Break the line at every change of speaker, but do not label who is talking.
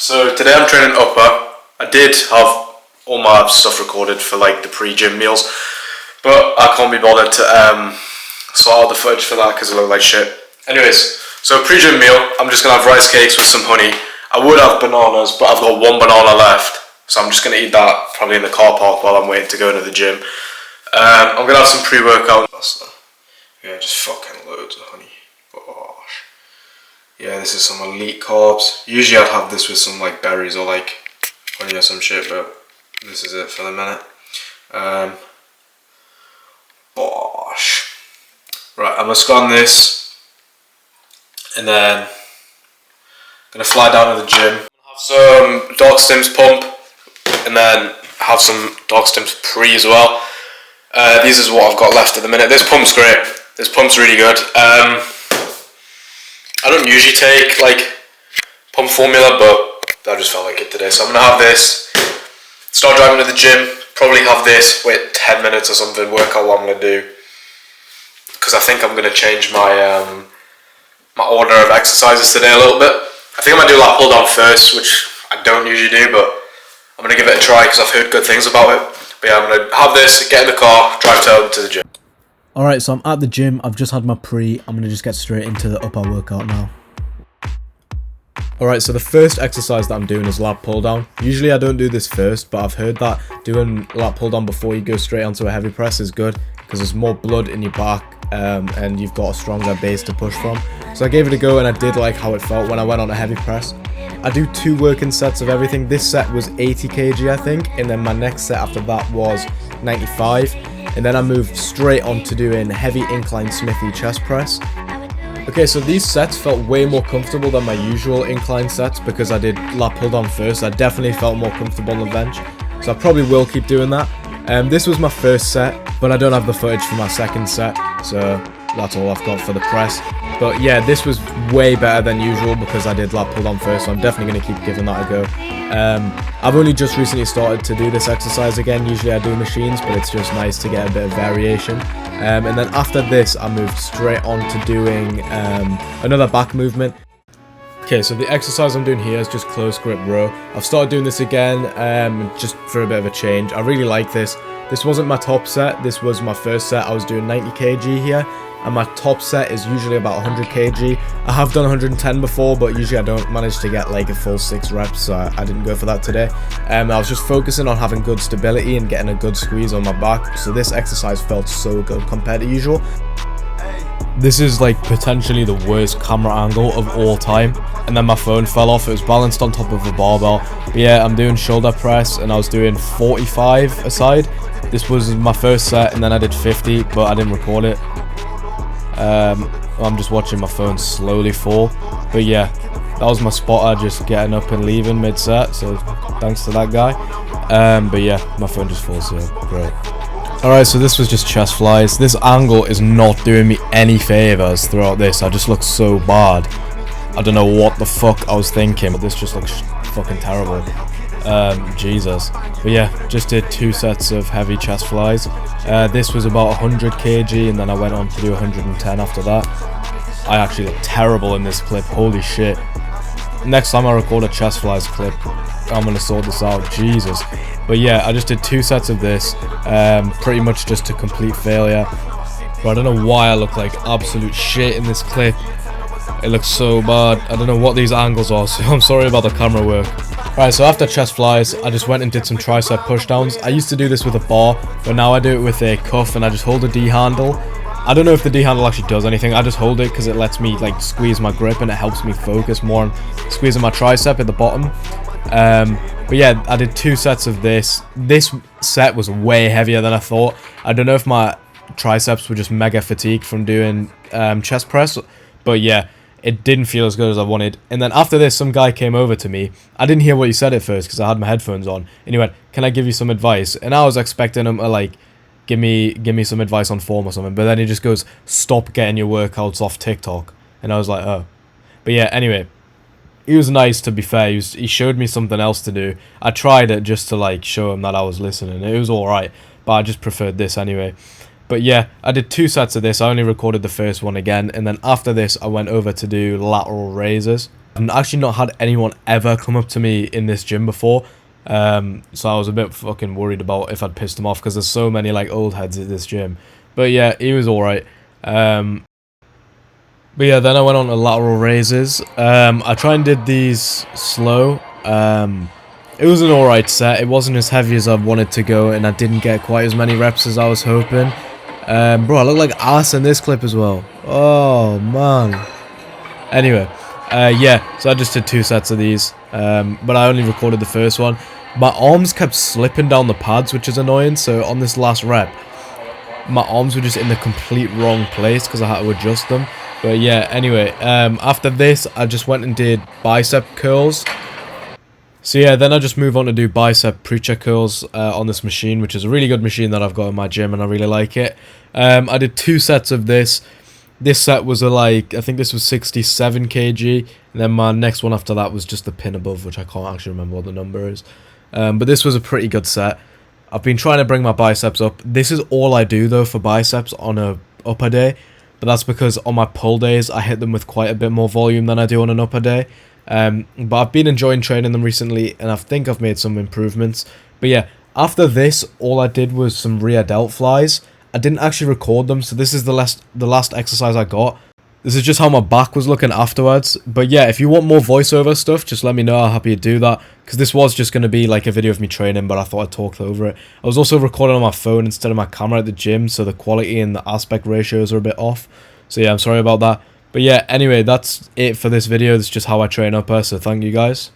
So today I'm training upper. I did have all my stuff recorded for like the pre-gym meals, but I can't be bothered to sort out the footage for that because it looked like shit. Anyways, so pre-gym meal, I'm just going to have rice cakes with some honey. I would have bananas, but I've got one banana left, so I'm just going to eat that probably in the car park while I'm waiting to go into the gym. I'm going to have some pre-workout. Yeah, just fucking loads of honey. Gosh. Yeah, this is some elite carbs. Usually I'd have this with some like berries or like honey or some shit, but this is it for the minute. Bosh. Right, I'm gonna scan this and then I'm gonna fly down to the gym. Have some Dark Stims pump and then have some Dark Stims pre as well. These is what I've got left at the minute. This pump's great. This pump's really good. I don't usually take like pump formula, but I just felt like it today. So I'm gonna have this, start driving to the gym, probably have this, wait 10 minutes or something, work out what I'm gonna do. Because I think I'm gonna change my my order of exercises today a little bit. I think I'm gonna do lat pull down first, which I don't usually do, but I'm gonna give it a try because I've heard good things about it. But yeah, I'm gonna have this, get in the car, drive to the gym.
Alright, so I'm at the gym, I've just had my pre, I'm going to just get straight into the upper workout now. Alright, so the first exercise that I'm doing is lat pull down. Usually I don't do this first, but I've heard that doing lat pull down before you go straight onto a heavy press is good, because there's more blood in your back, and you've got a stronger base to push from. So I gave it a go and I did like how it felt when I went on a heavy press. I do 2 working sets of everything. This set was 80 kg I think, and then my next set after that was 95. And then I moved straight on to doing heavy incline Smithy chest press. Okay, so these sets felt way more comfortable than my usual incline sets because I did lat pull down first. I definitely felt more comfortable on the bench, so I probably will keep doing that. This was my first set, but I don't have the footage for my second set, so that's all I've got for the press. But yeah, this was way better than usual because I did lat pull down first, so I'm definitely going to keep giving that a go. I've only just recently started to do this exercise again. Usually I do machines, but it's just nice to get a bit of variation. And then after this, I moved straight on to doing another back movement. Okay, so the exercise I'm doing here is just close grip row. I've started doing this again just for a bit of a change. I really like this. This wasn't my top set. This was my first set. I was doing 90 kg here. And my top set is usually about 100 kg. I have done 110 before, but usually I don't manage to get like a full 6 reps, so I didn't go for that today. I was just focusing on having good stability and getting a good squeeze on my back, so this exercise felt so good compared to usual. This is like potentially the worst camera angle of all time, and then my phone fell off. It was balanced on top of a barbell. But yeah, I'm doing shoulder press and I was doing 45 aside. This was my first set and then I did 50, but I didn't record it. I'm just watching my phone slowly fall, but yeah, that was my spotter just getting up and leaving mid-set, so thanks to that guy. But yeah, my phone just falls, so great. Alright, so this was just chest flies. This angle is not doing me any favors throughout this. I just look so bad. I don't know what the fuck I was thinking, but this just looks fucking terrible. Jesus. But yeah, just did 2 sets of heavy chest flies. This was about 100 kg and then I went on to do 110 after that. I actually look terrible in this clip, holy shit. Next time I record a chest flies clip, I'm gonna sort this out, Jesus. But yeah, I just did 2 sets of this, pretty much just to complete failure. But I don't know why I look like absolute shit in this clip. It looks so bad. I don't know what these angles are, so I'm sorry about the camera work. Right, so after chest flies, I just went and did some tricep pushdowns. I used to do this with a bar, but now I do it with a cuff and I just hold a D handle. I don't know if the D handle actually does anything. I just hold it because it lets me like squeeze my grip and it helps me focus more on squeezing my tricep at the bottom. But yeah, I did 2 sets of this. This set was way heavier than I thought. I don't know if my triceps were just mega fatigued from doing chest press, but yeah, it didn't feel as good as I wanted. And then after this, some guy came over to me. I didn't hear what he said at first because I had my headphones on. And he went, "Can I give you some advice?" And I was expecting him to like give me some advice on form or something. But then he just goes, "Stop getting your workouts off TikTok." And I was like, oh. But yeah, anyway, he was nice, to be fair. He showed me something else to do. I tried it just to like show him that I was listening. It was alright, but I just preferred this anyway. But yeah, I did 2 sets of this. I only recorded the first one again, and then after this I went over to do lateral raises. I've actually not had anyone ever come up to me in this gym before, so I was a bit fucking worried about if I'd pissed him off, because there's so many like old heads at this gym. But yeah, he was alright. But yeah, then I went on to lateral raises. I tried and did these slow. It was an alright set. It wasn't as heavy as I wanted to go, and I didn't get quite as many reps as I was hoping. Bro, I look like ass in this clip as well. Oh, man. Anyway, yeah, so I just did 2 sets of these, but I only recorded the first one. My arms kept slipping down the pads, which is annoying, so on this last rep, my arms were just in the complete wrong place because I had to adjust them. But yeah, anyway, after this, I just went and did bicep curls. So yeah, then I just move on to do bicep preacher curls on this machine, which is a really good machine that I've got in my gym, and I really like it. I did 2 sets of this. This set was I think this was 67 kg, and then my next one after that was just the pin above, which I can't actually remember what the number is. But this was a pretty good set. I've been trying to bring my biceps up. This is all I do though for biceps on a upper day, but that's because on my pull days I hit them with quite a bit more volume than I do on an upper day. But I've been enjoying training them recently, and I think I've made some improvements. But yeah, after this, all I did was some rear delt flies. I didn't actually record them, so this is the last exercise I got. This is just how my back was looking afterwards. But yeah, if you want more voiceover stuff, just let me know. I'm happy to do that, because this was just going to be like a video of me training, but I thought I'd talk over it. I was also recording on my phone instead of my camera at the gym, so the quality and the aspect ratios are a bit off. So yeah, I'm sorry about that. But yeah, anyway, that's it for this video. That's just how I train upper, so thank you guys.